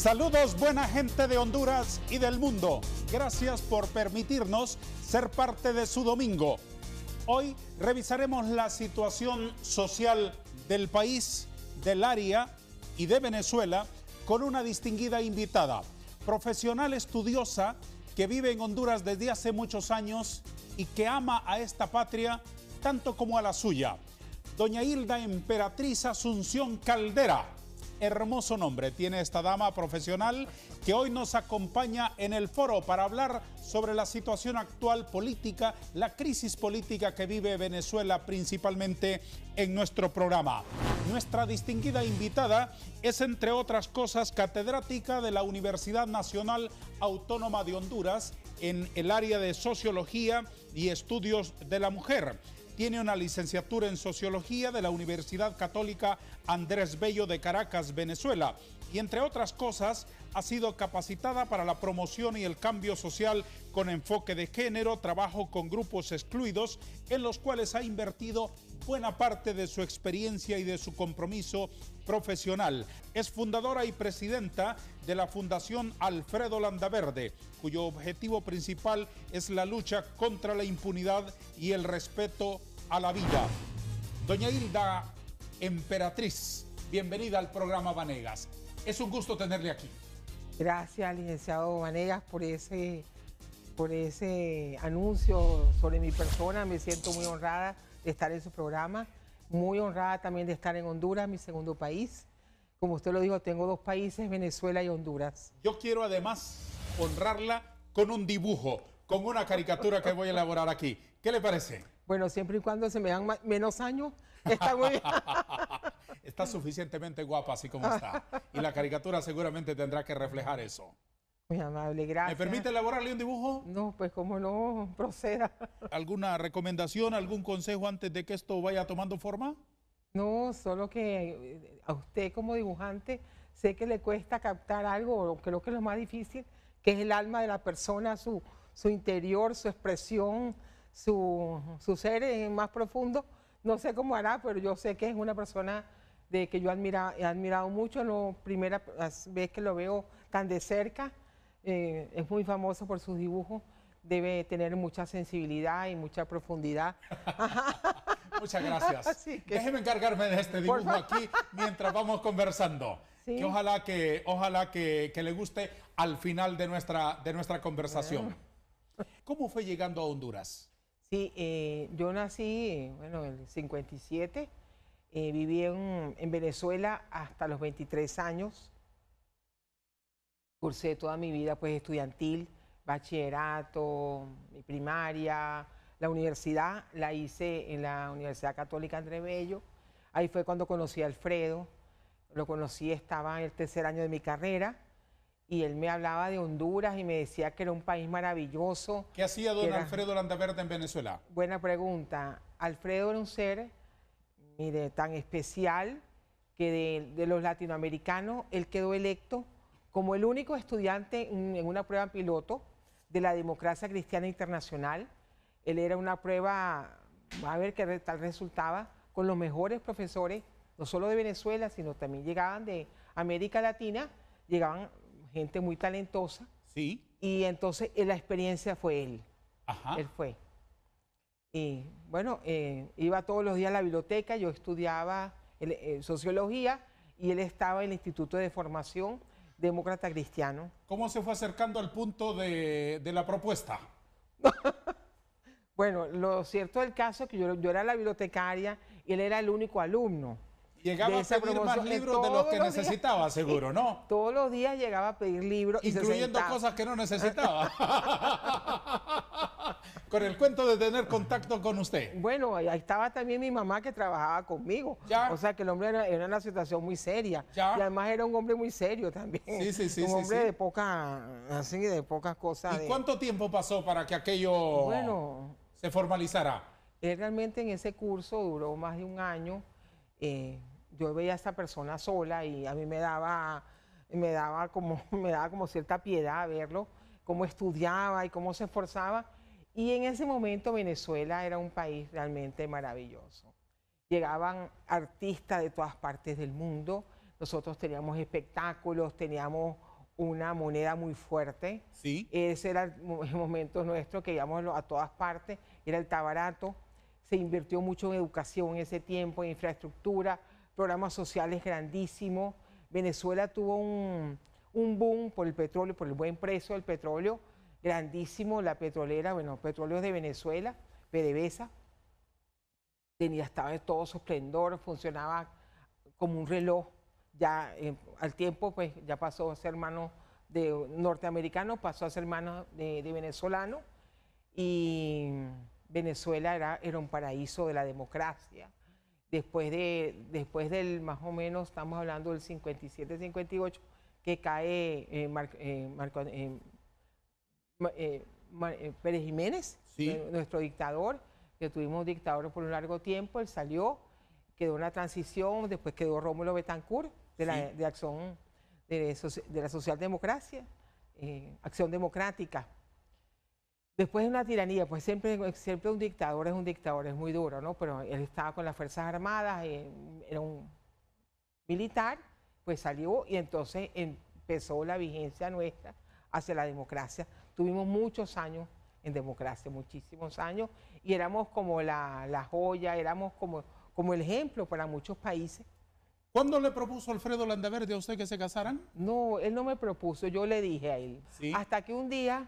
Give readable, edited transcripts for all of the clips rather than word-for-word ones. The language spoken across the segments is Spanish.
Saludos, buena gente de Honduras y del mundo. Gracias por permitirnos ser parte de su domingo. Hoy revisaremos la situación social del país, del área y de Venezuela con una distinguida invitada, profesional estudiosa que vive en Honduras desde hace muchos años y que ama a esta patria tanto como a la suya. Doña Hilda Emperatriz Asunción Caldera. Hermoso nombre tiene esta dama profesional que hoy nos acompaña en el foro para hablar sobre la situación actual política, la crisis política que vive Venezuela principalmente en nuestro programa. Nuestra distinguida invitada es, entre otras cosas, catedrática de la Universidad Nacional Autónoma de Honduras en el área de Sociología y Estudios de la Mujer. Tiene una licenciatura en Sociología de la Universidad Católica Andrés Bello de Caracas, Venezuela. Y entre otras cosas, ha sido capacitada para la promoción y el cambio social con enfoque de género, trabajo con grupos excluidos, en los cuales ha invertido buena parte de su experiencia y de su compromiso profesional. Es fundadora y presidenta de la Fundación Alfredo Landaverde, cuyo objetivo principal es la lucha contra la impunidad y el respeto a la vida. Doña Hilda Emperatriz, bienvenida al programa Vanegas. Es un gusto tenerle aquí. Gracias, licenciado Vanegas, por ese anuncio sobre mi persona. Me siento muy honrada de estar en su programa, muy honrada también de estar en Honduras, mi segundo país. Como usted lo dijo, tengo dos países, Venezuela y Honduras. Yo quiero además honrarla con un dibujo, con una caricatura que voy a elaborar aquí. ¿Qué le parece? Bueno, siempre y cuando se me dan menos años, está muy bien. Está suficientemente guapa así como está. Y la caricatura seguramente tendrá que reflejar eso. Muy amable, gracias. ¿Me permite elaborarle un dibujo? No, pues como no, proceda. ¿Alguna recomendación, algún consejo antes de que esto vaya tomando forma? No, solo que a usted como dibujante sé que le cuesta captar algo, creo que es lo más difícil, que es el alma de la persona, su interior, su expresión, su ser más profundo. No sé cómo hará, pero yo sé que es una persona de que yo he admirado mucho. La primera vez que lo veo tan de cerca, es muy famoso por sus dibujos, debe tener mucha sensibilidad y mucha profundidad. Muchas gracias. Déjeme encargarme de este dibujo aquí mientras vamos conversando. Sí. Que ojalá que le guste al final de nuestra conversación. ¿Cómo fue llegando a Honduras? Sí, yo nací, en el 57, viví en Venezuela hasta los 23 años. Cursé toda mi vida pues estudiantil, bachillerato, mi primaria, la universidad la hice en la Universidad Católica Andrés Bello. Ahí fue cuando conocí a Alfredo, lo conocí, estaba en el tercer año de mi carrera y él me hablaba de Honduras y me decía que era un país maravilloso. ¿Qué hacía don Alfredo Landaverde en Venezuela? Buena pregunta. Alfredo era un ser, mire, tan especial que de los latinoamericanos él quedó electo como el único estudiante en una prueba piloto de la democracia cristiana internacional. Él era una prueba, a ver qué tal resultaba, con los mejores profesores, no solo de Venezuela, sino también llegaban de América Latina, llegaban gente muy talentosa. Sí. Y entonces la experiencia fue él. Ajá. Él fue. Y bueno, iba todos los días a la biblioteca, yo estudiaba sociología y él estaba en el Instituto de Formación Demócrata Cristiano. ¿Cómo se fue acercando al punto de la propuesta? Bueno, lo cierto del caso es que yo era la bibliotecaria y él era el único alumno. Llegaba a pedir más libros de los que necesitaba, seguro, ¿no? Todos los días llegaba a pedir libros. Incluyendo cosas que no necesitaba. Con el cuento de tener contacto con usted. Bueno, ahí estaba también mi mamá que trabajaba conmigo. ¿Ya? O sea que el hombre era una situación muy seria. ¿Ya? Y además era un hombre muy serio también. Sí. Un hombre de pocas cosas. ¿Y cuánto tiempo pasó para que aquello se formalizara? Realmente en ese curso duró más de un año. Yo veía a esta persona sola y a mí me daba como cierta piedad verlo, cómo estudiaba y cómo se esforzaba. Y en ese momento Venezuela era un país realmente maravilloso. Llegaban artistas de todas partes del mundo, nosotros teníamos espectáculos, teníamos una moneda muy fuerte. Sí. Ese era el momento nuestro que íbamos a todas partes, era el tabarato. Se invirtió mucho en educación en ese tiempo, en infraestructura, programas sociales grandísimos. Venezuela tuvo un boom por el petróleo, por el buen precio del petróleo, grandísimo. La petrolera, bueno, Petróleos de Venezuela, PDVSA, estaba en todo su esplendor, funcionaba como un reloj. Ya al tiempo, pues ya pasó a ser mano de norteamericano, pasó a ser mano de venezolano, y Venezuela era un paraíso de la democracia. Después del, más o menos, estamos hablando del 57, 58, que cae Pérez Jiménez, Sí. Nuestro dictador, que tuvimos un dictador por un largo tiempo. Él salió, quedó una transición, después quedó Rómulo Betancourt, de la socialdemocracia, Acción Democrática. Después de una tiranía, pues siempre un dictador es un dictador, es muy duro, ¿no? Pero él estaba con las Fuerzas Armadas, era un militar, pues salió y entonces empezó la vigencia nuestra hacia la democracia. Tuvimos muchos años en democracia, muchísimos años, y éramos como la joya, éramos como el ejemplo para muchos países. ¿Cuándo le propuso Alfredo Landaverde a usted que se casaran? No, él no me propuso, yo le dije a él. Sí. Hasta que un día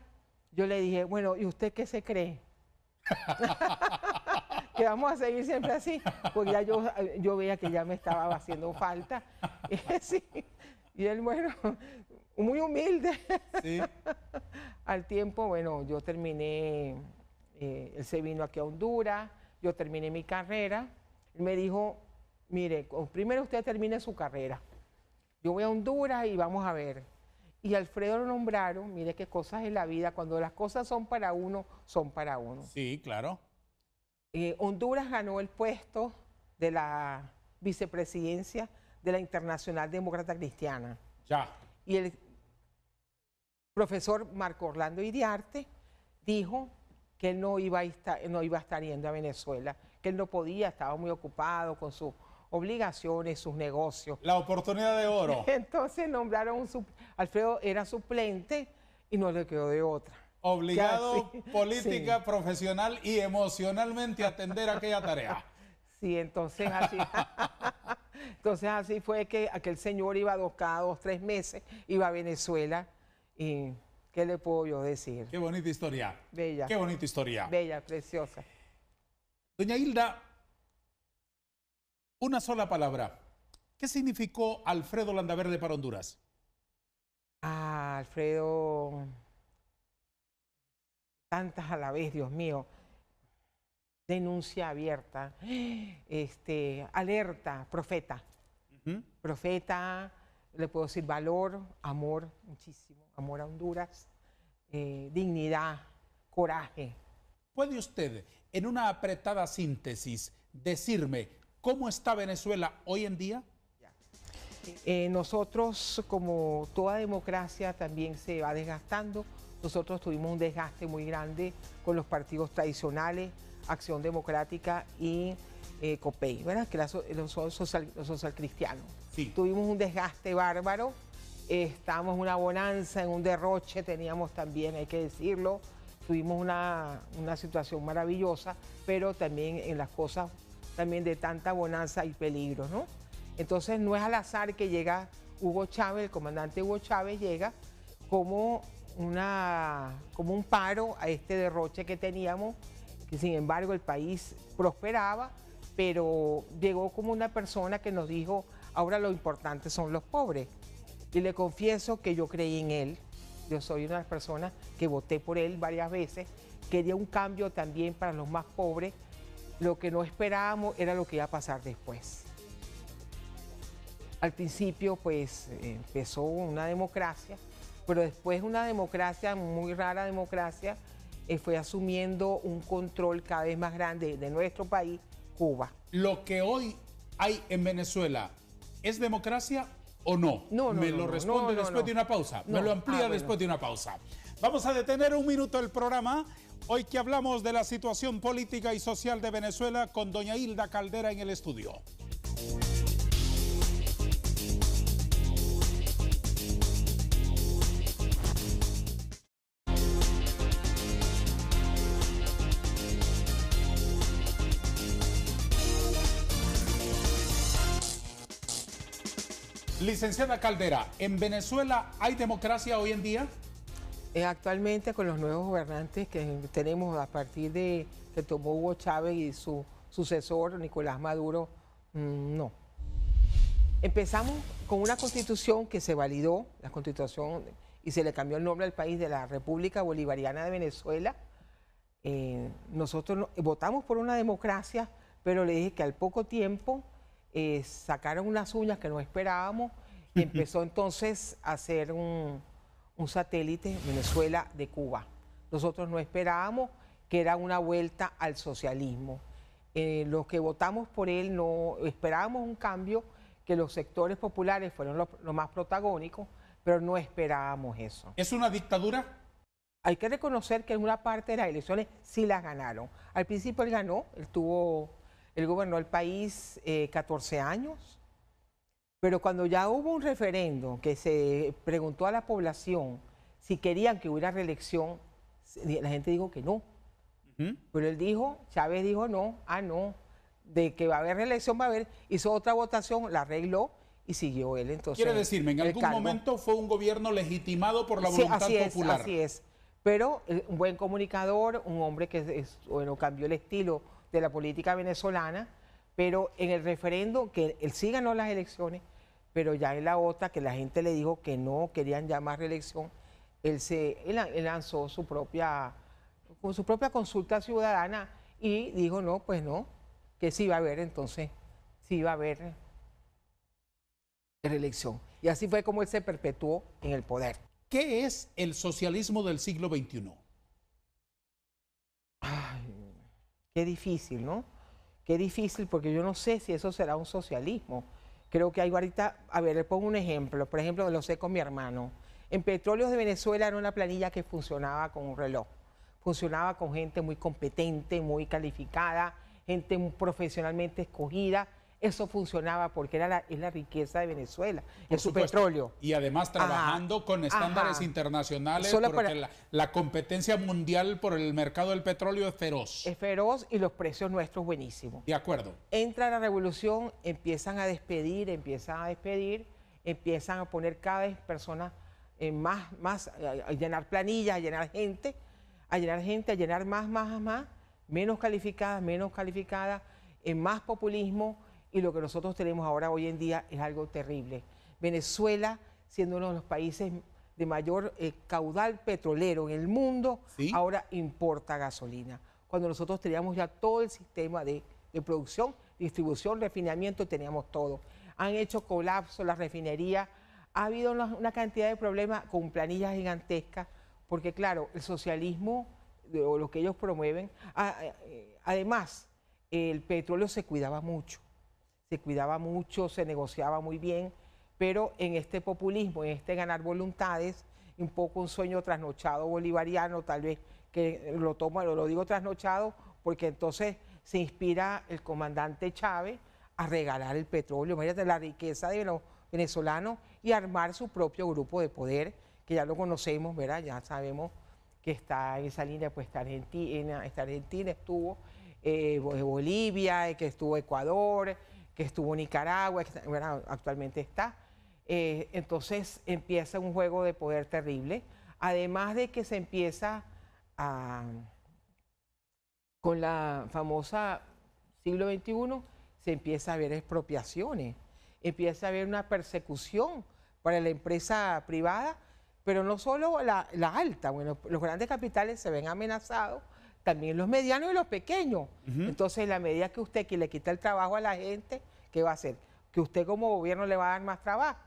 yo le dije, bueno, ¿y usted qué se cree? Que vamos a seguir siempre así, porque ya yo veía que ya me estaba haciendo falta. Sí. Y él, bueno, muy humilde. Sí. Al tiempo, bueno, yo terminé, él se vino aquí a Honduras, yo terminé mi carrera. Él me dijo, mire, primero usted termine su carrera. Yo voy a Honduras y vamos a ver. Y Alfredo lo nombraron, mire qué cosas en la vida, cuando las cosas son para uno, son para uno. Sí, claro. Honduras ganó el puesto de la vicepresidencia de la Internacional Demócrata Cristiana. Ya. Y el profesor Marco Orlando Iriarte dijo que él no iba a estar yendo a Venezuela, que él no podía, estaba muy ocupado con sus obligaciones, sus negocios. La oportunidad de oro. Entonces nombraron Alfredo era suplente y no le quedó de otra. Obligado Sí, política, sí. profesional y emocionalmente a atender aquella tarea. Sí, entonces así fue que aquel señor iba cada 2, 3 meses, iba a Venezuela. Y ¿qué le puedo yo decir? Qué bonita historia. Bella. Qué bonita historia. Bella, preciosa. Doña Hilda, una sola palabra. ¿Qué significó Alfredo Landaverde para Honduras? Ah, Alfredo, tantas a la vez, Dios mío. Denuncia abierta, alerta, profeta. Profeta, le puedo decir valor, amor, muchísimo, amor a Honduras, dignidad, coraje. ¿Puede usted, en una apretada síntesis, decirme cómo está Venezuela hoy en día? Nosotros, como toda democracia, también se va desgastando. Nosotros tuvimos un desgaste muy grande con los partidos tradicionales, Acción Democrática y COPEI, ¿verdad? Que los socialcristianos. Sí. Tuvimos un desgaste bárbaro, estábamos en una bonanza, en un derroche, teníamos también, hay que decirlo, tuvimos una situación maravillosa, pero también en las cosas también de tanta bonanza y peligro, ¿no? Entonces no es al azar que llega Hugo Chávez, el comandante Hugo Chávez llega como un paro a este derroche que teníamos, que sin embargo el país prosperaba, pero llegó como una persona que nos dijo, ahora lo importante son los pobres. Y le confieso que yo creí en él, yo soy una de las personas que voté por él varias veces, quería un cambio también para los más pobres, lo que no esperábamos era lo que iba a pasar después. Al principio pues empezó una democracia, pero después una democracia, muy rara democracia, fue asumiendo un control cada vez más grande de nuestro país, Cuba. ¿Lo que hoy hay en Venezuela es democracia o no? Me lo responde después de una pausa. Me lo amplía después de una pausa. Vamos a detener un minuto el programa. Hoy que hablamos de la situación política y social de Venezuela con doña Hilda Caldera en el estudio. Licenciada Caldera, ¿en Venezuela hay democracia hoy en día? Actualmente con los nuevos gobernantes que tenemos a partir de que tomó Hugo Chávez y su sucesor Nicolás Maduro, no. Empezamos con una constitución que se validó, la constitución, y se le cambió el nombre al país de la República Bolivariana de Venezuela. Nosotros votamos por una democracia, pero le dije que al poco tiempo sacaron unas uñas que no esperábamos y empezó entonces a hacer un satélite, Venezuela de Cuba. Nosotros no esperábamos que era una vuelta al socialismo. Los que votamos por él no esperábamos un cambio, que los sectores populares fueron los más protagónicos, pero no esperábamos eso. ¿Es una dictadura? Hay que reconocer que en una parte de las elecciones sí las ganaron. Al principio él ganó, él gobernó el país 14 años, pero cuando ya hubo un referendo que se preguntó a la población si querían que hubiera reelección, la gente dijo que no. Pero él dijo, Chávez dijo no, de que va a haber reelección, va a haber, hizo otra votación, la arregló y siguió él. Entonces, quiere decirme, en algún momento fue un gobierno legitimado por la voluntad popular. Así es, pero un buen comunicador, un hombre que cambió el estilo de la política venezolana, pero en el referendo, que él sí ganó las elecciones, pero ya en la otra, que la gente le dijo que no querían ya más reelección, él lanzó su propia consulta ciudadana y dijo no, pues no, que sí va a haber, entonces sí va a haber reelección. Y así fue como él se perpetuó en el poder. ¿Qué es el socialismo del siglo XXI? Ay, qué difícil, ¿no? Qué difícil, porque yo no sé si eso será un socialismo. Creo que hay ahorita, a ver, le pongo un ejemplo, por ejemplo, lo sé con mi hermano. En Petróleos de Venezuela era una planilla que funcionaba con un reloj. Funcionaba con gente muy competente, muy calificada, gente muy profesionalmente escogida. Eso funcionaba porque es la riqueza de Venezuela, es su petróleo. Y además trabajando con estándares internacionales, porque la competencia mundial por el mercado del petróleo es feroz. Es feroz y los precios nuestros buenísimos. De acuerdo. Entra la revolución, empiezan a despedir, empiezan a poner cada vez personas a llenar planillas, a llenar gente, a llenar más, menos calificadas, más populismo. Y lo que nosotros tenemos ahora hoy en día es algo terrible. Venezuela, siendo uno de los países de mayor caudal petrolero en el mundo, ¿sí?, ahora importa gasolina. Cuando nosotros teníamos ya todo el sistema de producción, distribución, refinamiento, teníamos todo. Han hecho colapso las refinerías. Ha habido una cantidad de problemas con planillas gigantescas, porque claro, el socialismo, o lo que ellos promueven, además, el petróleo se cuidaba mucho, se negociaba muy bien, pero en este populismo, en este ganar voluntades, un poco un sueño trasnochado bolivariano, tal vez que lo digo trasnochado, porque entonces se inspira el comandante Chávez a regalar el petróleo, imagínate la riqueza de los venezolanos, y armar su propio grupo de poder, que ya lo conocemos, ¿verdad? Ya sabemos que está en esa línea, pues está Argentina estuvo, Bolivia, que estuvo Ecuador, que estuvo Nicaragua, bueno, actualmente está. Entonces empieza un juego de poder terrible, además de que se empieza con la famosa siglo XXI, se empieza a ver expropiaciones, empieza a haber una persecución para la empresa privada, pero no solo la alta, bueno, los grandes capitales se ven amenazados, también los medianos y los pequeños. Entonces, en la medida que usted le quita el trabajo a la gente, ¿qué va a hacer? ¿Que usted como gobierno le va a dar más trabajo?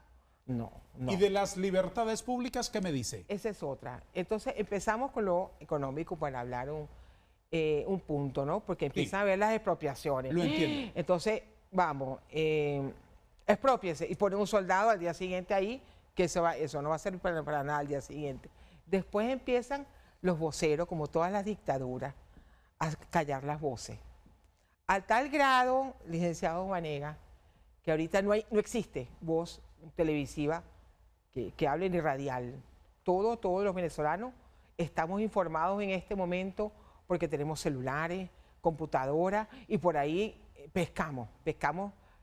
No. ¿Y de las libertades públicas qué me dice? Esa es otra. Entonces, empezamos con lo económico para hablar un punto, ¿no? Porque empiezan a ver las expropiaciones. Lo entiendo. Entonces, vamos, exprópiese y ponen un soldado al día siguiente ahí, que eso no va a servir para nada al día siguiente. Después empiezan los voceros, como todas las dictaduras, a callar las voces. A tal grado, licenciado Vanega, que ahorita no existe voz televisiva que hable ni radial. Todos los venezolanos estamos informados en este momento porque tenemos celulares, computadoras, y por ahí pescamos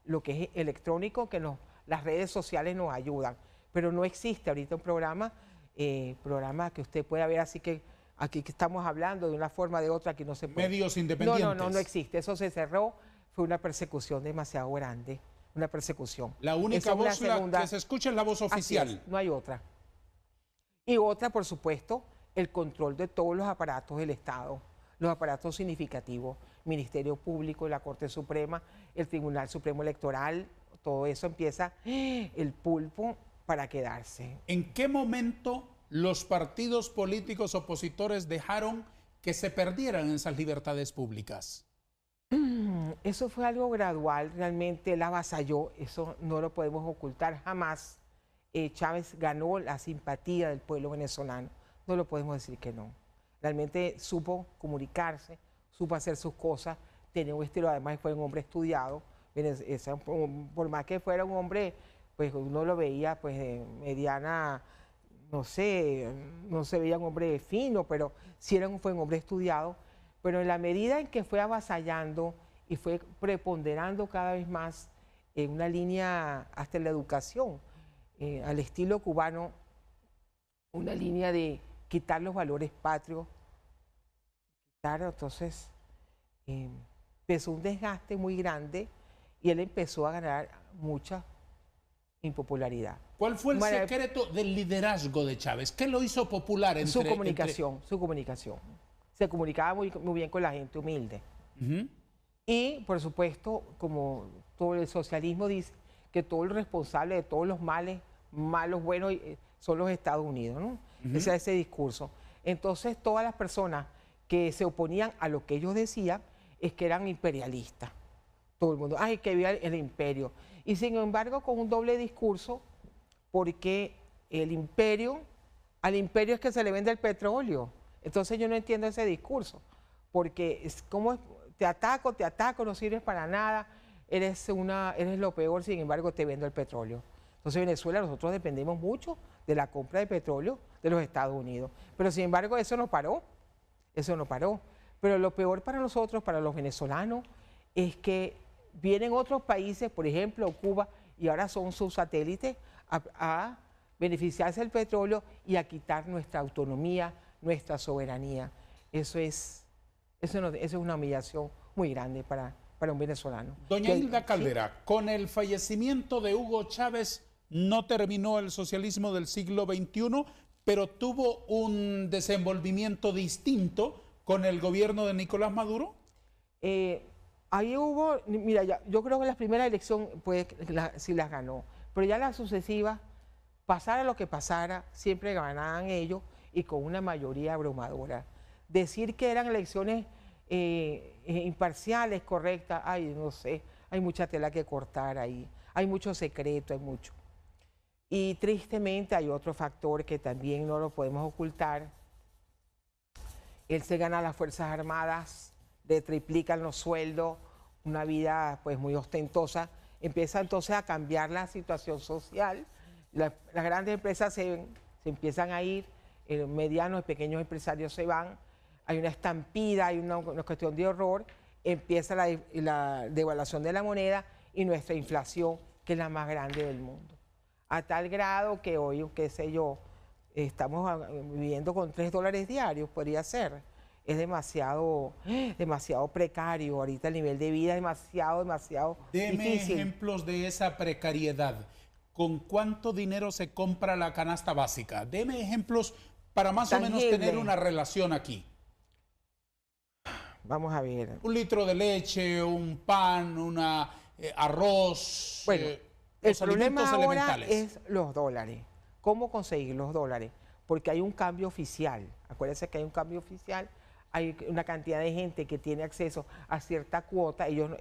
lo que es electrónico, que nos las redes sociales nos ayudan, pero no existe ahorita un programa que usted pueda ver, así que aquí que estamos hablando de una forma o de otra, aquí no se puede. Medios independientes. No existe, eso se cerró, fue una persecución demasiado grande, una persecución. La única voz que se escucha es la voz oficial. Así es, no hay otra. Y otra, por supuesto, el control de todos los aparatos del Estado, los aparatos significativos, Ministerio Público, la Corte Suprema, el Tribunal Supremo Electoral, todo eso empieza el pulpo para quedarse. ¿En qué momento los partidos políticos opositores dejaron que se perdieran esas libertades públicas? Eso fue algo gradual, realmente él avasalló, eso no lo podemos ocultar jamás. Chávez ganó la simpatía del pueblo venezolano, no lo podemos decir que no. Realmente supo comunicarse, supo hacer sus cosas, tenía un estilo, además fue un hombre estudiado, por más que fuera un hombre, pues uno lo veía pues de mediana, no sé, no se veía un hombre fino, pero sí fue un hombre estudiado, pero en la medida en que fue avasallando y fue preponderando cada vez más en una línea hasta en la educación, al estilo cubano, una línea de quitar los valores patrios, entonces empezó un desgaste muy grande y él empezó a ganar mucha impopularidad. ¿Cuál fue el secreto del liderazgo de Chávez? ¿Qué lo hizo popular? Su comunicación. Se comunicaba muy bien con la gente humilde. Y, por supuesto, como todo el socialismo dice, que todo el responsable de todos los males, malos, buenos, son los Estados Unidos, ¿no? Ese es ese discurso. Entonces, todas las personas que se oponían a lo que ellos decían es que eran imperialistas. Todo el mundo, ay, que viva el imperio. Y sin embargo, con un doble discurso, porque al imperio es que se le vende el petróleo. Entonces yo no entiendo ese discurso, porque es como te ataco, no sirves para nada, eres lo peor, sin embargo te vendo el petróleo. Entonces Venezuela, nosotros dependemos mucho de la compra de petróleo de los Estados Unidos, pero sin embargo eso no paró. Pero lo peor para nosotros, para los venezolanos, es que vienen otros países, por ejemplo Cuba, y ahora son sus satélites, a beneficiarse del petróleo y a quitar nuestra autonomía, nuestra soberanía. Eso es una humillación muy grande para un venezolano. Doña Hilda Caldera, ¿sí? Con el fallecimiento de Hugo Chávez no terminó el socialismo del siglo XXI, pero tuvo un desenvolvimiento distinto con el gobierno de Nicolás Maduro. Ahí hubo, mira, yo creo que la primera elección sí las ganó, pero ya las sucesivas, pasara lo que pasara, siempre ganaban ellos y con una mayoría abrumadora. Decir que eran elecciones imparciales, correctas, ay, no sé, hay mucha tela que cortar ahí, hay mucho secreto, hay mucho. Y tristemente hay otro factor que también no lo podemos ocultar. Él se gana a las Fuerzas Armadas, le triplican los sueldos, una vida pues muy ostentosa. Empieza entonces a cambiar la situación social. Las grandes empresas se empiezan a ir, medianos y pequeños empresarios se van, hay una estampida, hay una cuestión de horror, empieza la devaluación de la moneda y nuestra inflación, que es la más grande del mundo. A tal grado que hoy, qué sé yo, estamos viviendo con $3 diarios, podría ser. Es demasiado precario ahorita el nivel de vida, es demasiado Deme difícil. Ejemplos de esa precariedad. ¿Con cuánto dinero se compra la canasta básica? Deme ejemplos para más Tangible. O menos tener una relación aquí. Vamos a ver. Un litro de leche, un pan, arroz, Bueno, los el problema alimentos ahora elementales. es los dólares. ¿Cómo conseguir los dólares? Porque hay un cambio oficial. Acuérdense que hay un cambio oficial. Hay una cantidad de gente que tiene acceso a cierta cuota. Ellos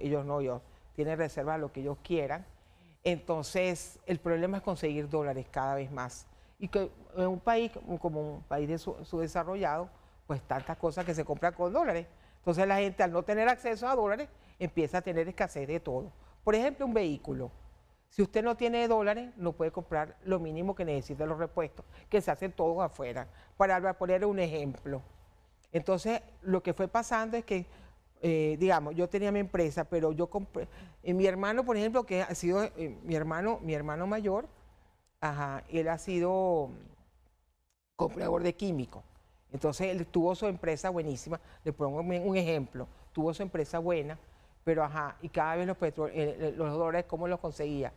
tienen reserva a lo que ellos quieran. Entonces, el problema es conseguir dólares cada vez más. Y que en un país como un país subdesarrollado, pues tantas cosas que se compran con dólares. Entonces la gente, al no tener acceso a dólares, empieza a tener escasez de todo. Por ejemplo, un vehículo. Si usted no tiene dólares, no puede comprar lo mínimo que necesita los repuestos, que se hacen todos afuera. Para poner un ejemplo. Entonces, lo que fue pasando es que digamos, yo tenía mi empresa, pero yo compré, mi hermano, por ejemplo, que ha sido mi hermano mayor, ajá, él ha sido comprador de químicos. Entonces él tuvo su empresa buenísima, le pongo un ejemplo, tuvo su empresa buena, pero ajá, y cada vez los dólares, ¿cómo los conseguía?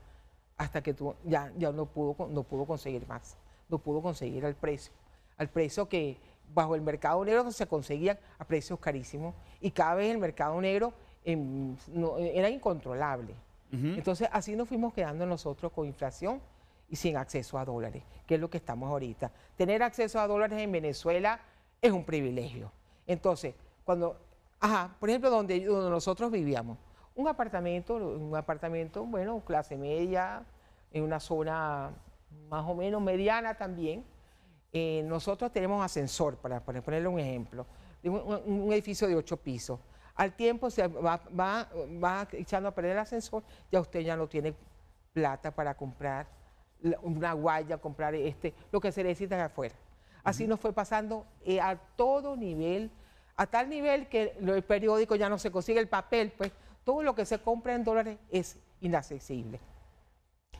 Hasta que ya no pudo conseguir más, no pudo conseguir al precio que bajo el mercado negro se conseguían a precios carísimos, y cada vez el mercado negro era incontrolable. Entonces así nos fuimos quedando nosotros con inflación y sin acceso a dólares, que es lo que estamos ahorita. Tener acceso a dólares en Venezuela es un privilegio. Entonces, por ejemplo, donde nosotros vivíamos, un apartamento, bueno, clase media, en una zona más o menos mediana también. Nosotros tenemos ascensor, para ponerle un ejemplo, un edificio de 8 pisos. Al tiempo se va echando a perder el ascensor, ya usted ya no tiene plata para comprar una guaya, comprar lo que se necesita afuera. Así nos fue pasando a todo nivel, a tal nivel que el periódico ya no se consigue, el papel, pues todo lo que se compra en dólares es inaccesible.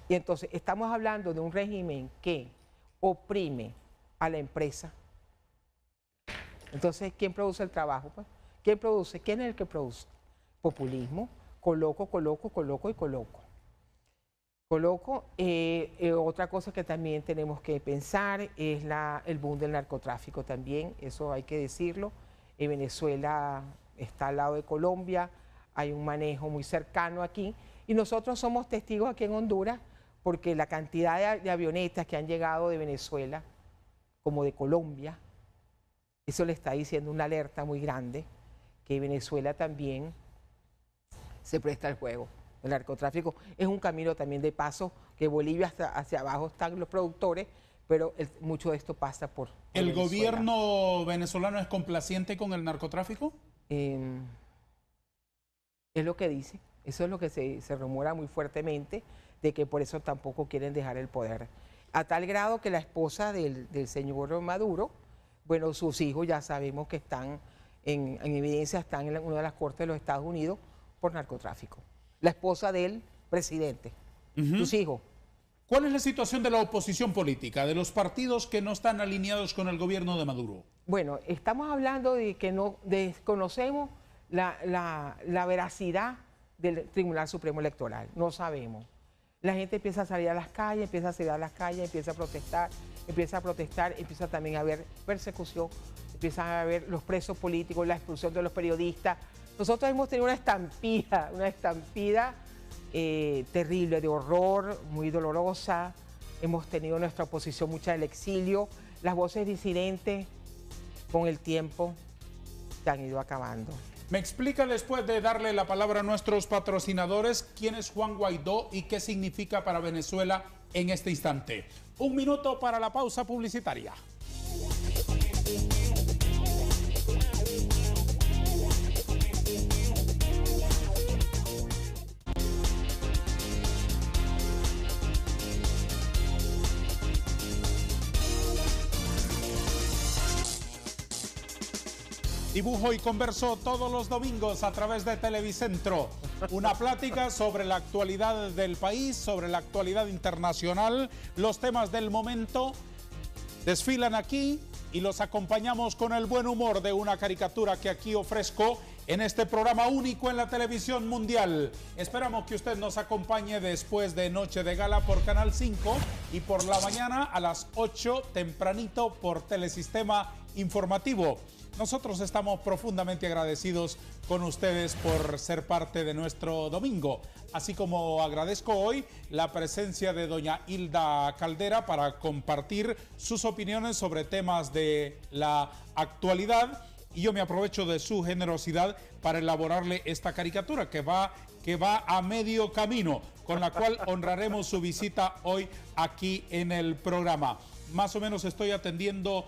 Y entonces estamos hablando de un régimen que oprime a la empresa. Entonces, ¿quién produce el trabajo? Pues? ¿Quién produce? ¿Quién es el que produce? Populismo, coloco. Otra cosa que también tenemos que pensar es el boom del narcotráfico también, eso hay que decirlo. Venezuela está al lado de Colombia, hay un manejo muy cercano aquí, y nosotros somos testigos aquí en Honduras porque la cantidad de avionetas que han llegado de Venezuela como de Colombia, eso le está diciendo una alerta muy grande, que Venezuela también se presta al juego. El narcotráfico es un camino también de paso, que Bolivia hacia abajo están los productores, pero mucho de esto pasa por ¿El gobierno venezolano es complaciente con el narcotráfico? Es lo que dice, eso es lo que se rumora muy fuertemente, de que por eso tampoco quieren dejar el poder. A tal grado que la esposa del señor Maduro, bueno, sus hijos ya sabemos que están en evidencia, están en una de las cortes de los Estados Unidos por narcotráfico. La esposa del presidente, sus hijos. ¿Cuál es la situación de la oposición política, de los partidos que no están alineados con el gobierno de Maduro? Bueno, estamos hablando de que no desconocemos la veracidad del Tribunal Supremo Electoral, no sabemos. La gente empieza a salir a las calles, empieza a protestar, empieza también a haber persecución, empiezan a haber los presos políticos, la expulsión de los periodistas. Nosotros hemos tenido una estampida terrible, de horror, muy dolorosa. Hemos tenido nuestra oposición mucha del exilio. Las voces disidentes, con el tiempo, se han ido acabando. Me explica, después de darle la palabra a nuestros patrocinadores, quién es Juan Guaidó y qué significa para Venezuela en este instante. 1 minuto para la pausa publicitaria. Dibujo y converso todos los domingos a través de Televicentro. Una plática sobre la actualidad del país, sobre la actualidad internacional, los temas del momento. Desfilan aquí y los acompañamos con el buen humor de una caricatura que aquí ofrezco en este programa único en la televisión mundial. Esperamos que usted nos acompañe después de Noche de Gala por Canal 5 y por la mañana a las 8 tempranito por Telesistema Informativo. Nosotros estamos profundamente agradecidos con ustedes por ser parte de nuestro domingo, así como agradezco hoy la presencia de doña Hilda Caldera para compartir sus opiniones sobre temas de la actualidad, y yo me aprovecho de su generosidad para elaborarle esta caricatura que va a medio camino, con la cual honraremos su visita hoy aquí en el programa. Más o menos estoy atendiendo,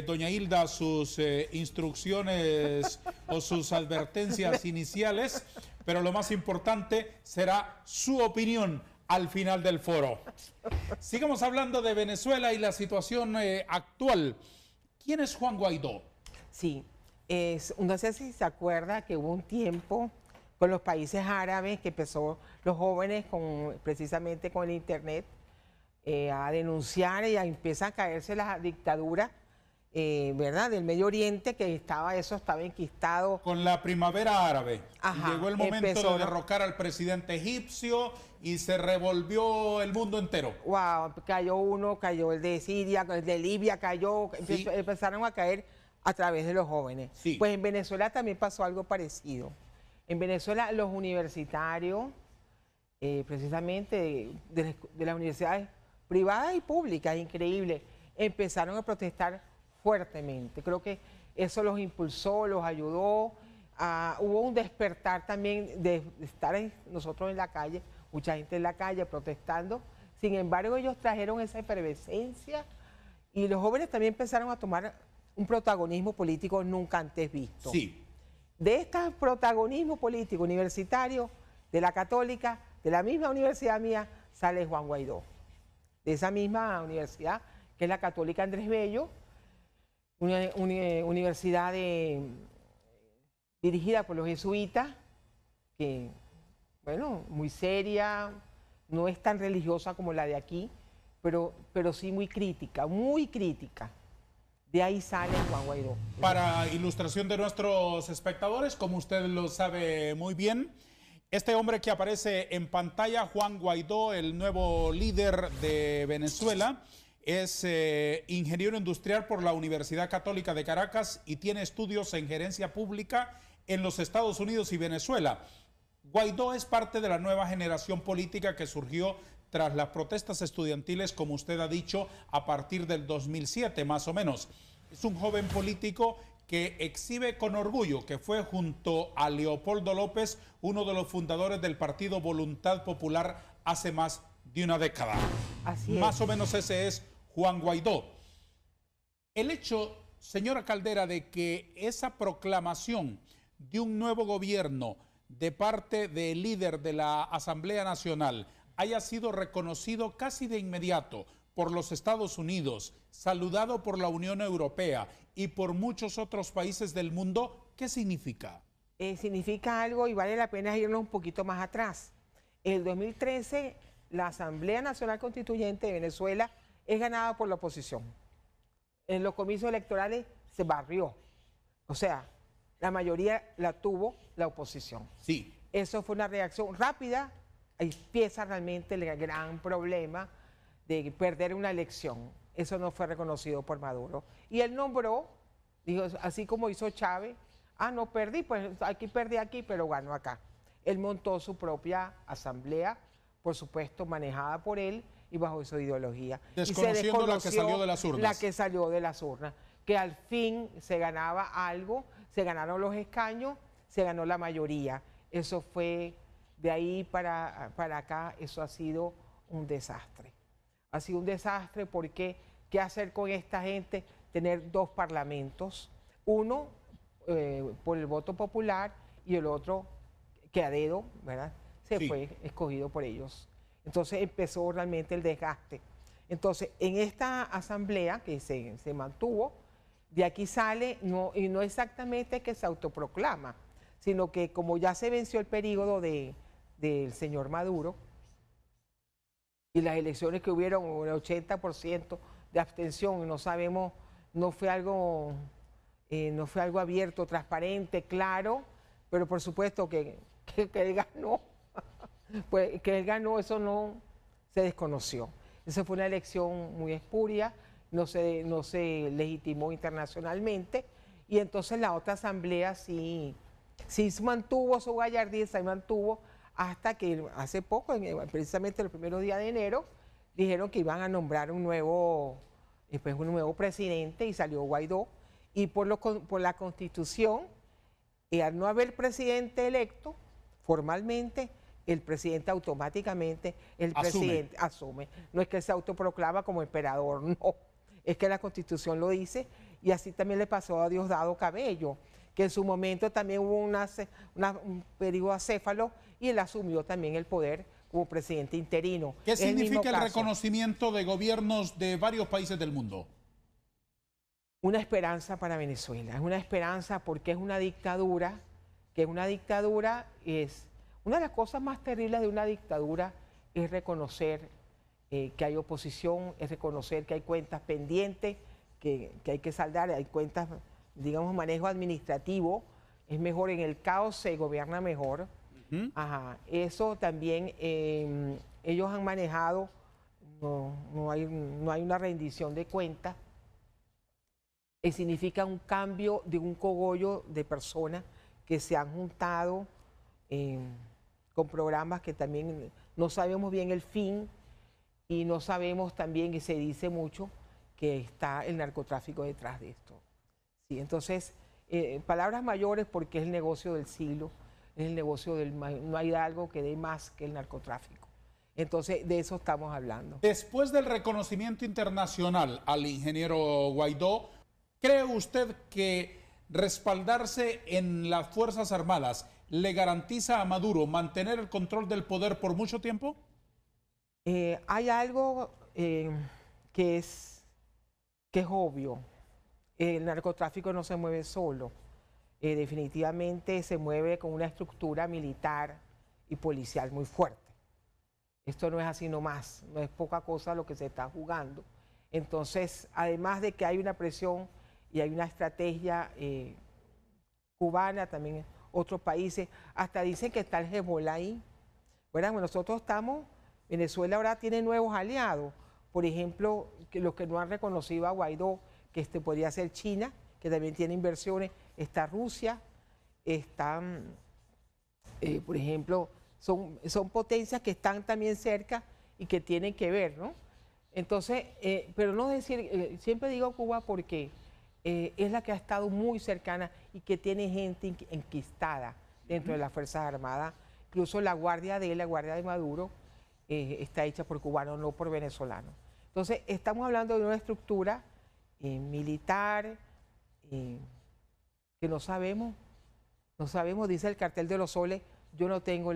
doña Hilda, sus instrucciones o sus advertencias iniciales, pero lo más importante será su opinión al final del foro. Sigamos hablando de Venezuela y la situación actual. ¿Quién es Juan Guaidó? Sí, No sé si se acuerda que hubo un tiempo con los países árabes que empezó los jóvenes precisamente con el internet a denunciar y a empezar a caerse la dictadura, ¿verdad? Del Medio Oriente, que eso estaba enquistado. Con la primavera árabe. Ajá, llegó el momento empezó, de derrocar al presidente egipcio y se revolvió el mundo entero. Wow, cayó el de Siria, el de Libia cayó, Sí. empezaron a caer a través de los jóvenes. Sí. Pues en Venezuela también pasó algo parecido. En Venezuela los universitarios, precisamente de las universidades privadas y públicas, increíble, empezaron a protestar fuertemente. Creo que eso los impulsó, los ayudó. Hubo un despertar también de estar nosotros en la calle, mucha gente en la calle protestando. Sin embargo, ellos trajeron esa efervescencia y los jóvenes también empezaron a tomar un protagonismo político nunca antes visto. Sí. De este protagonismo político universitario, de la Católica, de la misma universidad mía, sale Juan Guaidó. De esa misma universidad, que es la Católica Andrés Bello, una universidad dirigida por los jesuitas, que, bueno, muy seria, no es tan religiosa como la de aquí, pero sí muy crítica, muy crítica. De ahí sale Juan Guaidó. Para ilustración de nuestros espectadores, como usted lo sabe muy bien, este hombre que aparece en pantalla, Juan Guaidó, el nuevo líder de Venezuela, es ingeniero industrial por la Universidad Católica de Caracas y tiene estudios en gerencia pública en los Estados Unidos y Venezuela. Guaidó es parte de la nueva generación política que surgió tras las protestas estudiantiles, como usted ha dicho, a partir del 2007 más o menos. Es un joven político que exhibe con orgullo que fue junto a Leopoldo López uno de los fundadores del partido Voluntad Popular hace más de una década. Así es. Más o menos ese es Juan Guaidó. El hecho, señora Caldera, de que esa proclamación de un nuevo gobierno de parte del líder de la Asamblea Nacional haya sido reconocido casi de inmediato por los Estados Unidos, saludado por la Unión Europea y por muchos otros países del mundo, ¿qué significa? Significa algo y vale la pena irnos un poquito más atrás. En el 2013, la Asamblea Nacional Constituyente de Venezuela es ganada por la oposición. En los comicios electorales se barrió. O sea, la mayoría la tuvo la oposición. Sí. Eso fue una reacción rápida. Ahí empieza realmente el gran problema de perder una elección. Eso no fue reconocido por Maduro. Y él nombró, dijo, así como hizo Chávez, no perdí, pues aquí perdí aquí, pero ganó acá. Él montó su propia asamblea, por supuesto, manejada por él y bajo su ideología. Desconociendo la que salió de las urnas. La que salió de las urnas. Que al fin se ganaba algo, se ganaron los escaños, se ganó la mayoría. Eso fue, de ahí para acá, eso ha sido un desastre. Ha sido un desastre porque, ¿qué hacer con esta gente? Tener dos parlamentos, uno por el voto popular y el otro que a dedo, ¿verdad? Se fue escogido por ellos. Entonces empezó realmente el desgaste. Entonces, en esta asamblea que se mantuvo, de aquí sale, y no exactamente que se autoproclama, sino que como ya se venció el periodo del señor Maduro, y las elecciones que hubieron, un 80% de abstención, no sabemos, no fue algo abierto, transparente, claro, pero por supuesto que él ganó, pues que él ganó, eso no se desconoció. Esa fue una elección muy espuria, no se legitimó internacionalmente, y entonces la otra asamblea sí mantuvo su gallardía, se mantuvo, hasta que hace poco, precisamente el primer día de enero, dijeron que iban a nombrar un nuevo presidente y salió Guaidó. Y por la Constitución, al no haber presidente electo, formalmente, el presidente automáticamente, presidente asume. No es que se autoproclama como emperador, no. Es que la Constitución lo dice, y así también le pasó a Diosdado Cabello, que en su momento también hubo un periodo acéfalo y él asumió también el poder como presidente interino. ¿Qué significa el reconocimiento de gobiernos de varios países del mundo? una esperanza para Venezuela. Es una esperanza porque es una dictadura, que una dictadura es... Una de las cosas más terribles de una dictadura es reconocer que hay oposición, es reconocer que hay cuentas pendientes, que hay que saldar, hay cuentas, digamos, manejo administrativo. Es mejor, en el caos se gobierna mejor. Ajá. Eso también ellos han manejado, no hay una rendición de cuentas. Significa un cambio de un cogollo de personas que se han juntado con programas que también no sabemos bien el fin y no sabemos también, y se dice mucho, que está el narcotráfico detrás de esto. Sí, entonces, palabras mayores porque es el negocio del siglo, es el negocio no hay algo que dé más que el narcotráfico. Entonces, de eso estamos hablando. Después del reconocimiento internacional al ingeniero Guaidó, ¿cree usted que respaldarse en las Fuerzas Armadas le garantiza a Maduro mantener el control del poder por mucho tiempo? Hay algo que es obvio. El narcotráfico no se mueve solo. Definitivamente se mueve con una estructura militar y policial muy fuerte. Esto no es así nomás, no es poca cosa lo que se está jugando. Entonces, además de que hay una presión y hay una estrategia cubana, también en otros países, hasta dicen que está el Hezbollah ahí. Bueno, nosotros estamos, Venezuela ahora tiene nuevos aliados, por ejemplo, que los que no han reconocido a Guaidó, que podría ser China, que también tiene inversiones, está Rusia, están, por ejemplo, son potencias que están también cerca y que tienen que ver, ¿no? Entonces, pero no decir, siempre digo Cuba porque es la que ha estado muy cercana y que tiene gente enquistada dentro de las Fuerzas Armadas. Incluso la guardia de Maduro, está hecha por cubanos, no por venezolanos. Entonces, estamos hablando de una estructura militar que no sabemos, dice el cartel de los soles, yo no tengo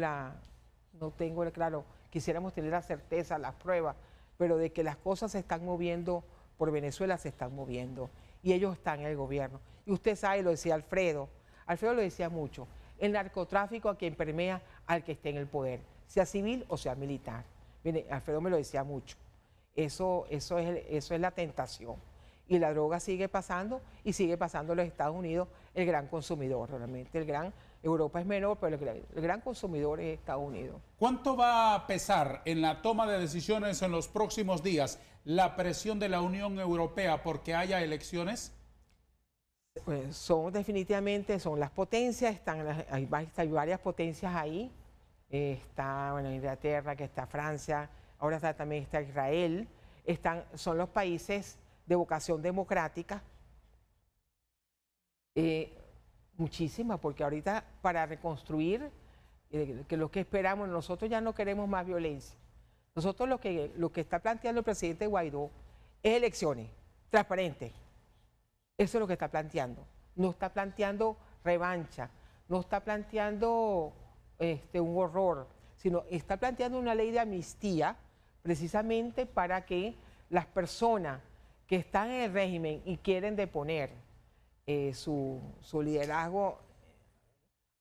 claro, quisiéramos tener la certeza, las pruebas, pero de que las cosas se están moviendo por Venezuela, se están moviendo. Y ellos están en el gobierno. Y usted sabe, lo decía Alfredo lo decía mucho, el narcotráfico a quien permea al que esté en el poder, sea civil o sea militar. Mire, Alfredo me lo decía mucho. Eso es la tentación. Y la droga sigue pasando y sigue pasando en los Estados Unidos, el gran consumidor, realmente. Europa es menor, pero el gran consumidor es Estados Unidos. ¿Cuánto va a pesar en la toma de decisiones en los próximos días la presión de la Unión Europea porque haya elecciones? Pues definitivamente son las potencias, hay varias potencias ahí. Está Inglaterra, que está Francia, ahora también está Israel. Son los países de vocación democrática. Muchísimas, porque ahorita para reconstruir, que lo que esperamos, nosotros ya no queremos más violencia. Nosotros lo que está planteando el presidente Guaidó es elecciones transparentes. Eso es lo que está planteando. No está planteando revancha, no está planteando un horror, sino está planteando una ley de amnistía precisamente para que las personas que están en el régimen y quieren deponer su liderazgo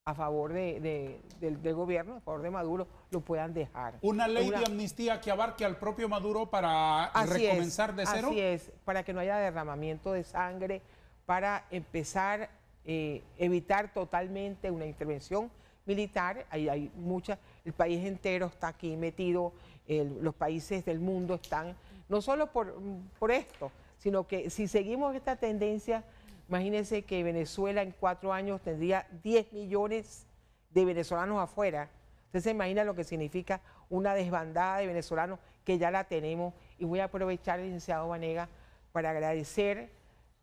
a favor del gobierno, a favor de Maduro, lo puedan dejar. ¿Una ley de amnistía que abarque al propio Maduro para recomenzar de cero? Así es, para que no haya derramamiento de sangre, para empezar evitar totalmente una intervención militar. Hay muchas, el país entero está aquí metido, los países del mundo están, no solo por esto, sino que si seguimos esta tendencia, imagínense que Venezuela en 4 años tendría 10 millones de venezolanos afuera. Usted se imagina lo que significa una desbandada de venezolanos, que ya la tenemos. Y voy a aprovechar, licenciado Vanega, para agradecer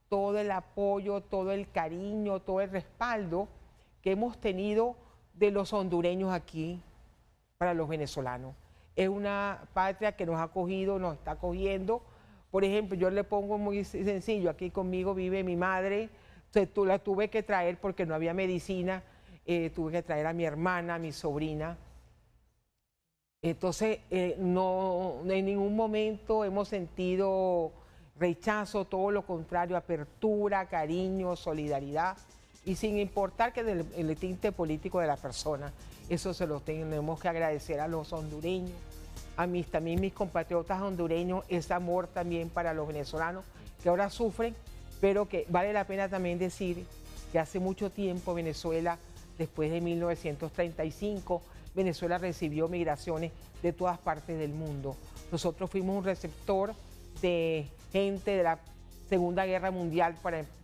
todo el apoyo, todo el cariño, todo el respaldo que hemos tenido de los hondureños aquí para los venezolanos. Es una patria que nos ha acogido, nos está acogiendo. Por ejemplo, yo le pongo muy sencillo, aquí conmigo vive mi madre, la tuve que traer porque no había medicina, tuve que traer a mi hermana, a mi sobrina. Entonces, no en ningún momento hemos sentido rechazo, todo lo contrario, apertura, cariño, solidaridad, y sin importar que el tinte político de la persona. Eso se lo tenemos que agradecer a los hondureños, también mis compatriotas hondureños, ese amor también para los venezolanos que ahora sufren, pero que vale la pena también decir que hace mucho tiempo Venezuela, después de 1935, Venezuela recibió migraciones de todas partes del mundo. Nosotros fuimos un receptor de gente de la Segunda Guerra Mundial,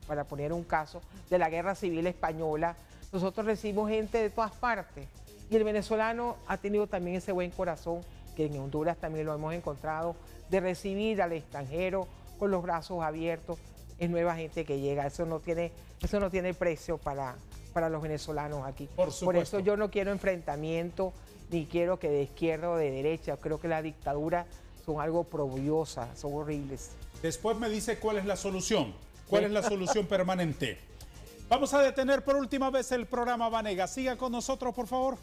para poner un caso, de la Guerra Civil Española. Nosotros recibimos gente de todas partes y el venezolano ha tenido también ese buen corazón, que en Honduras también lo hemos encontrado, de recibir al extranjero con los brazos abiertos. Es nueva gente que llega, eso no tiene precio para los venezolanos aquí. Por eso yo no quiero enfrentamiento, ni quiero que de izquierda o de derecha. Creo que las dictaduras son algo probullosas, son horribles. Después me dice cuál es la solución, cuál es la solución permanente. Vamos a detener por última vez el programa Vanegas. Siga con nosotros, por favor.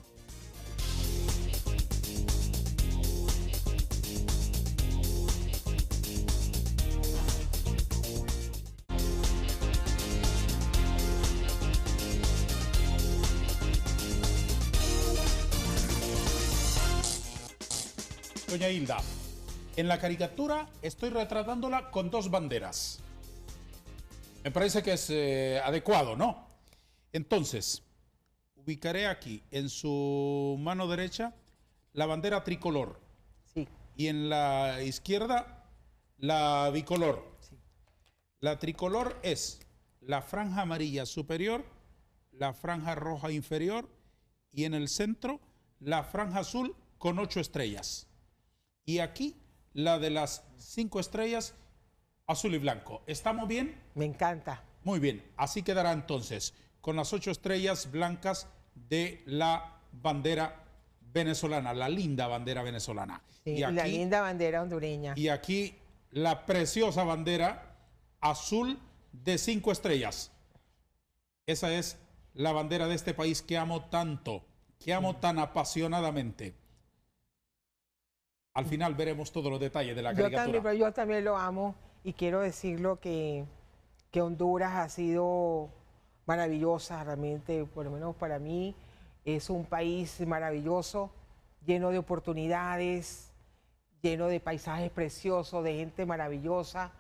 Doña Hilda, en la caricatura estoy retratándola con dos banderas. Me parece que es adecuado, ¿no? Entonces, ubicaré aquí en su mano derecha la bandera tricolor. Sí. Y en la izquierda la bicolor. Sí. La tricolor es la franja amarilla superior, la franja roja inferior y en el centro la franja azul con 8 estrellas. Y aquí la de las 5 estrellas, azul y blanco. ¿Estamos bien? Me encanta. Muy bien, así quedará entonces, con las 8 estrellas blancas de la bandera venezolana, la linda bandera venezolana. Sí, y aquí, la linda bandera hondureña. Y aquí la preciosa bandera azul de 5 estrellas. Esa es la bandera de este país que amo tanto, que amo tan apasionadamente. Al final veremos todos los detalles de la caricatura. Yo también lo amo y quiero decirlo que Honduras ha sido maravillosa, realmente, por lo menos para mí, es un país maravilloso, lleno de oportunidades, lleno de paisajes preciosos, de gente maravillosa.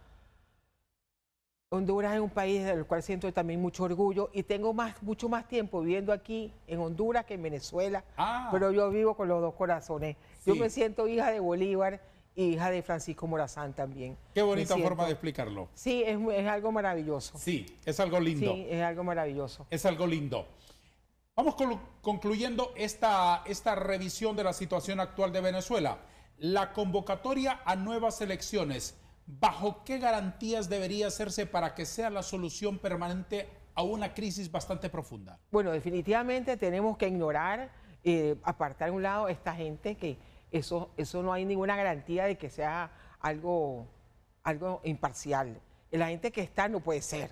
Honduras es un país del cual siento también mucho orgullo y tengo mucho más tiempo viviendo aquí en Honduras que en Venezuela, pero yo vivo con los dos corazones. Sí. Yo me siento hija de Bolívar y hija de Francisco Morazán también. Qué bonita forma de explicarlo. Sí, es algo maravilloso. Sí, es algo lindo. Sí, es algo maravilloso. Es algo lindo. Vamos concluyendo esta revisión de la situación actual de Venezuela. La convocatoria a nuevas elecciones, ¿bajo qué garantías debería hacerse para que sea la solución permanente a una crisis bastante profunda? Bueno, definitivamente tenemos que ignorar, apartar a un lado a esta gente que eso no hay ninguna garantía de que sea algo imparcial. La gente que está no puede ser.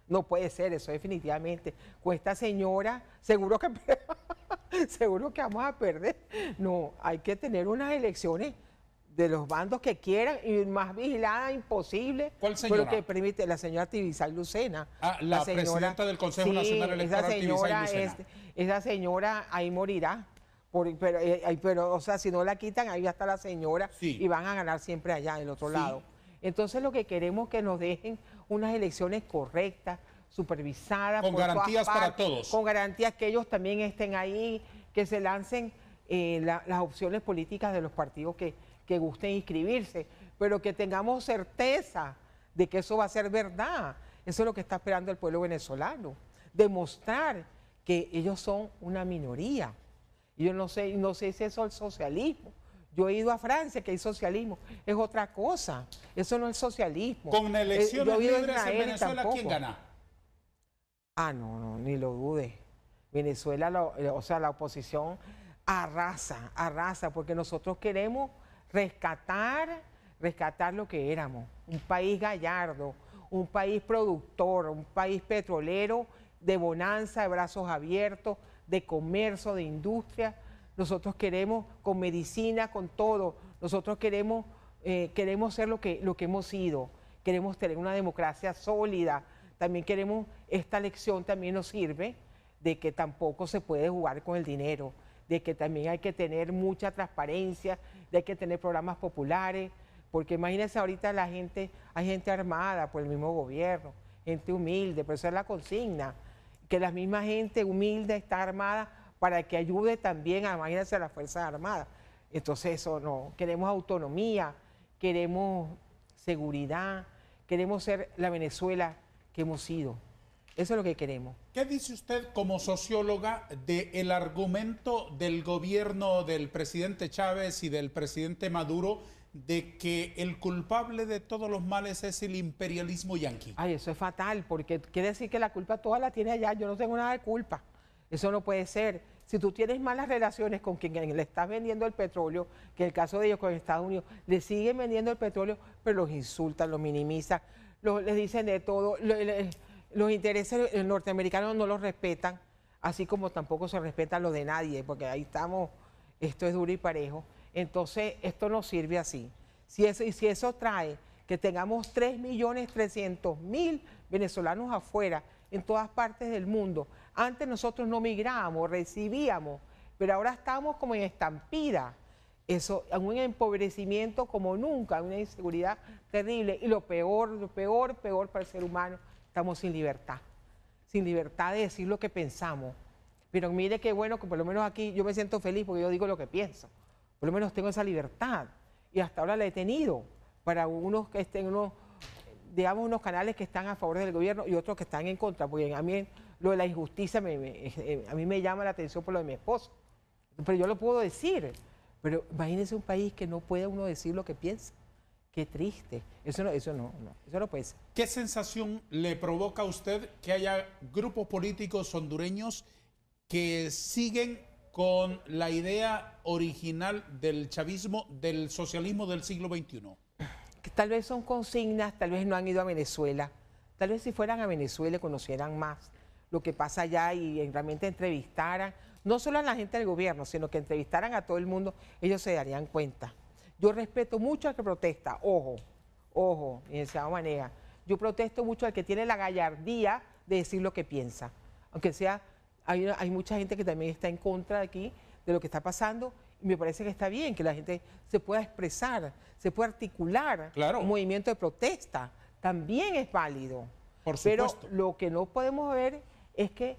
No puede ser eso definitivamente. Con esta señora, seguro que vamos a perder. No, hay que tener unas elecciones de los bandos que quieran y más vigilada imposible. ¿Cuál señora? Pero que permite la señora Tibisay Lucena. La señora, presidenta del Consejo Nacional Electoral, Tibisay Lucena. Esa señora ahí morirá. Pero, o sea, si no la quitan, ahí va a estar la señora y van a ganar siempre allá, del otro lado. Entonces, lo que queremos es que nos dejen unas elecciones correctas, supervisadas. Con garantías para todos. Con garantías que ellos también estén ahí, que se lancen las opciones políticas de los partidos que gusten inscribirse, pero que tengamos certeza de que eso va a ser verdad. Eso es lo que está esperando el pueblo venezolano. Demostrar que ellos son una minoría. Yo no sé si eso es el socialismo. Yo he ido a Francia, que hay socialismo. Es otra cosa. Eso no es socialismo. Con elecciones libres en Venezuela, ¿quién gana? No, ni lo dude. Venezuela, la oposición arrasa, porque nosotros queremos rescatar lo que éramos. Un país gallardo, un país productor, un país petrolero, de bonanza, de brazos abiertos, de comercio, de industria. Nosotros queremos, con medicina, con todo, nosotros queremos ser lo que hemos sido. queremos tener una democracia sólida, también queremos, esta lección también nos sirve de que tampoco se puede jugar con el dinero, de que también hay que tener mucha transparencia, de que tener programas populares, porque imagínense ahorita hay gente armada por el mismo gobierno, gente humilde, pero esa es la consigna, que la misma gente humilde está armada para que ayude también a, imagínense, a las Fuerzas Armadas. Entonces eso no, queremos autonomía, queremos seguridad, queremos ser la Venezuela que hemos sido. Eso es lo que queremos. ¿Qué dice usted como socióloga del argumento del gobierno del presidente Chávez y del presidente Maduro de que el culpable de todos los males es el imperialismo yanqui? Ay, eso es fatal, porque quiere decir que la culpa toda la tiene allá, yo no tengo nada de culpa. Eso no puede ser. Si tú tienes malas relaciones con quien le estás vendiendo el petróleo, que en el caso de ellos con Estados Unidos, le siguen vendiendo el petróleo, pero los insultan, los minimizan, les dicen de todo, los intereses norteamericanos no los respetan, así como tampoco se respetan los de nadie, porque ahí estamos, esto es duro y parejo. Entonces, esto no sirve así. Si eso trae que tengamos 3.300.000 venezolanos afuera, en todas partes del mundo. Antes nosotros no migrábamos, recibíamos, pero ahora estamos como en estampida. Eso, en un empobrecimiento como nunca, una inseguridad terrible. Y lo peor para el ser humano, estamos sin libertad de decir lo que pensamos. Pero mire qué bueno que por lo menos aquí yo me siento feliz porque yo digo lo que pienso. Por lo menos tengo esa libertad. Y hasta ahora la he tenido para unos que estén digamos, unos canales que están a favor del gobierno y otros que están en contra, porque a mí lo de la injusticia a mí me llama la atención por lo de mi esposo. Pero yo lo puedo decir, pero imagínense un país que no puede uno decir lo que piensa. Qué triste. Eso no puede ser. ¿Qué sensación le provoca a usted que haya grupos políticos hondureños que siguen con la idea original del chavismo, del socialismo del siglo XXI? Que tal vez son consignas, tal vez no han ido a Venezuela, tal vez si fueran a Venezuela conocieran más lo que pasa allá y realmente entrevistaran, no solo a la gente del gobierno, sino que entrevistaran a todo el mundo, ellos se darían cuenta. Yo respeto mucho al que protesta, ojo, licenciado Vanega, yo protesto mucho al que tiene la gallardía de decir lo que piensa, aunque sea, hay mucha gente que también está en contra de aquí, de lo que está pasando, y me parece que está bien que la gente se pueda expresar, se pueda articular. Claro. Un movimiento de protesta, también es válido. Por supuesto. Pero lo que no podemos ver es que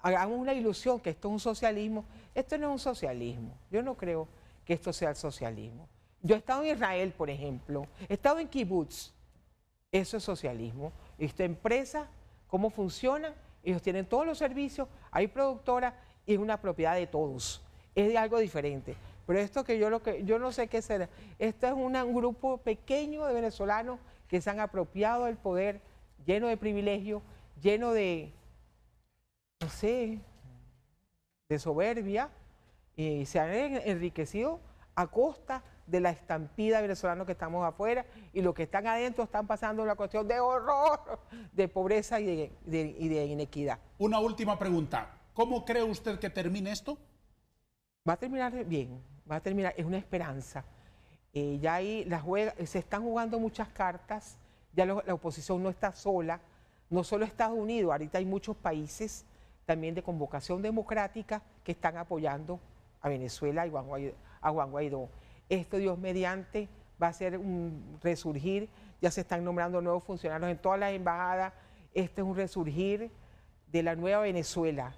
hagamos una ilusión que esto es un socialismo. Esto no es un socialismo. Yo no creo que esto sea el socialismo. Yo he estado en Israel, por ejemplo, he estado en kibbutz. Eso es socialismo. Esta empresa, cómo funciona, ellos tienen todos los servicios, hay productoras y es una propiedad de todos. Es de algo diferente. Pero esto que yo no sé qué será. Esto es un grupo pequeño de venezolanos que se han apropiado del poder, lleno de privilegios, lleno de, no sé, de soberbia, y se han enriquecido a costa de la estampida venezolana que estamos afuera, y los que están adentro están pasando una cuestión de horror, de pobreza y de inequidad. Una última pregunta. ¿Cómo cree usted que termine esto? Va a terminar bien, va a terminar, es una esperanza. Ya ahí se están jugando muchas cartas, ya la oposición no está sola, no solo Estados Unidos, ahorita hay muchos países también de convocación democrática que están apoyando a Venezuela y a Juan Guaidó. Esto, Dios mediante, va a ser un resurgir, ya se están nombrando nuevos funcionarios en todas las embajadas, este es un resurgir de la nueva Venezuela.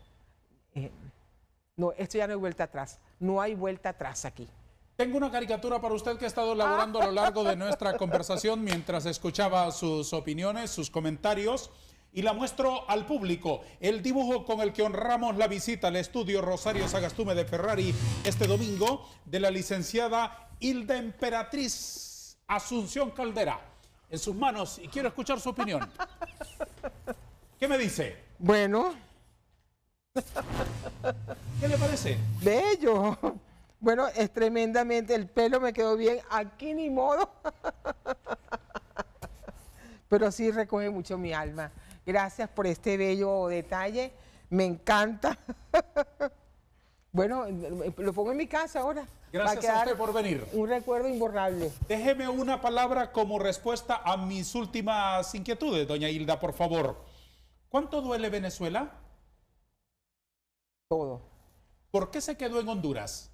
No, esto ya no hay vuelta atrás, no hay vuelta atrás aquí. Tengo una caricatura para usted que ha estado elaborando a lo largo de nuestra conversación mientras escuchaba sus opiniones, sus comentarios, y la muestro al público. El dibujo con el que honramos la visita al estudio Rosario Sagastume de Ferrari este domingo de la licenciada Hilda Emperatriz Asunción Caldera. En sus manos, y quiero escuchar su opinión. ¿Qué me dice? Bueno. ¿Qué le parece? Bello. Bueno, es tremendamente, el pelo me quedó bien, aquí ni modo. Pero sí recoge mucho mi alma. Gracias por este bello detalle, me encanta. Bueno, lo pongo en mi casa ahora. Gracias a usted por venir. Un recuerdo imborrable. Déjeme una palabra como respuesta a mis últimas inquietudes, doña Hilda, por favor. ¿Cuánto duele Venezuela? Todo. ¿Por qué se quedó en Honduras?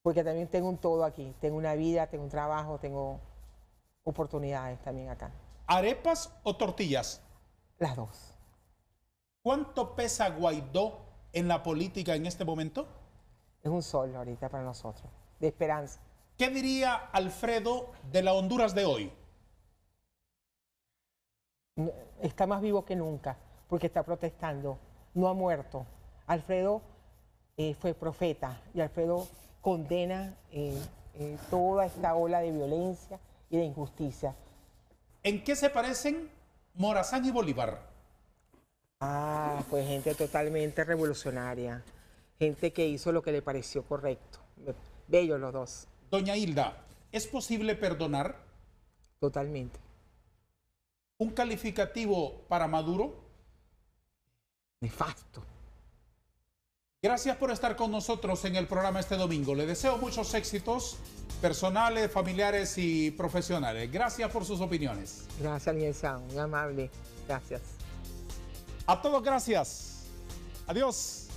Porque también tengo un todo aquí. Tengo una vida, tengo un trabajo, tengo oportunidades también acá. ¿Arepas o tortillas? Las dos. ¿Cuánto pesa Guaidó en la política en este momento? Es un sol ahorita para nosotros, de esperanza. ¿Qué diría Alfredo de la Honduras de hoy? Está más vivo que nunca, porque está protestando. No ha muerto. Alfredo fue profeta y Alfredo condena toda esta ola de violencia y de injusticia. ¿En qué se parecen Morazán y Bolívar? Pues gente totalmente revolucionaria, gente que hizo lo que le pareció correcto. Bellos los dos. Doña Hilda, ¿es posible perdonar? Totalmente. ¿Un calificativo para Maduro? Nefasto. Gracias por estar con nosotros en el programa este domingo. Le deseo muchos éxitos personales, familiares y profesionales. Gracias por sus opiniones. Gracias, licenciado. Muy amable. Gracias. A todos, gracias. Adiós.